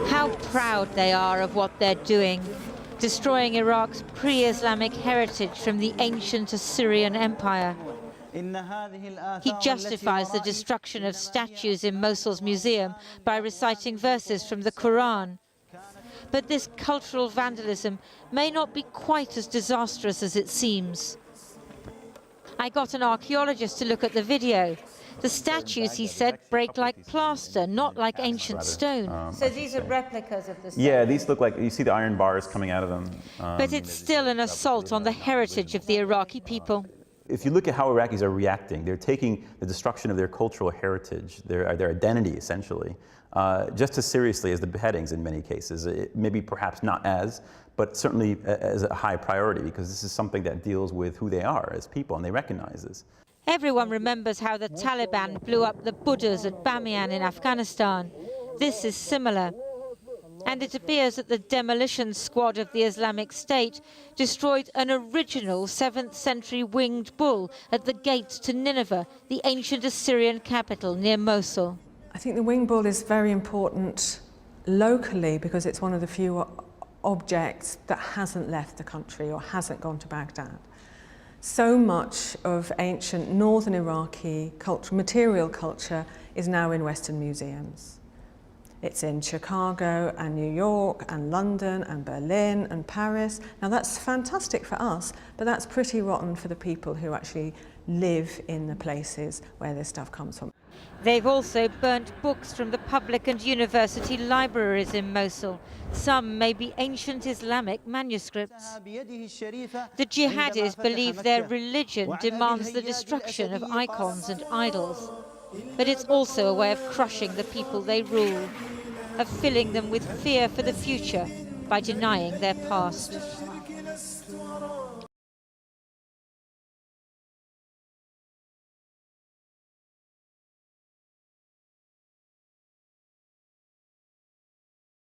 How proud they are of what they're doing, destroying Iraq's pre-Islamic heritage from the ancient Assyrian Empire. He justifies the destruction of statues in Mosul's museum by reciting verses from the Quran. But this cultural vandalism may not be quite as disastrous as it seems. I got an archaeologist to look at the video. The statues, he said, break like plaster, not like ancient stone. So these are replicas of the stone? Yeah, these look like, you see the iron bars coming out of them. But it's still an assault on the heritage of the Iraqi people. If you look at how Iraqis are reacting, they're taking the destruction of their cultural heritage, their identity essentially, just as seriously as the beheadings in many cases. Maybe perhaps not as, but certainly as a high priority, because this is something that deals with who they are as people, and they recognize this. Everyone remembers how the Taliban blew up the Buddhas at Bamiyan in Afghanistan. This is similar. And it appears that the demolition squad of the Islamic State destroyed an original 7th century winged bull at the gates to Nineveh, the ancient Assyrian capital near Mosul. I think the winged bull is very important locally because it's one of the few objects that hasn't left the country or hasn't gone to Baghdad. So much of ancient northern Iraqi culture, material culture, is now in Western museums. It's in Chicago and New York and London and Berlin and Paris. Now that's fantastic for us, but that's pretty rotten for the people who actually live in the places where this stuff comes from. They've also burnt books from the public and university libraries in Mosul. Some may be ancient Islamic manuscripts. The jihadis believe their religion demands the destruction of icons and idols. But it's also a way of crushing the people they rule, of filling them with fear for the future by denying their past.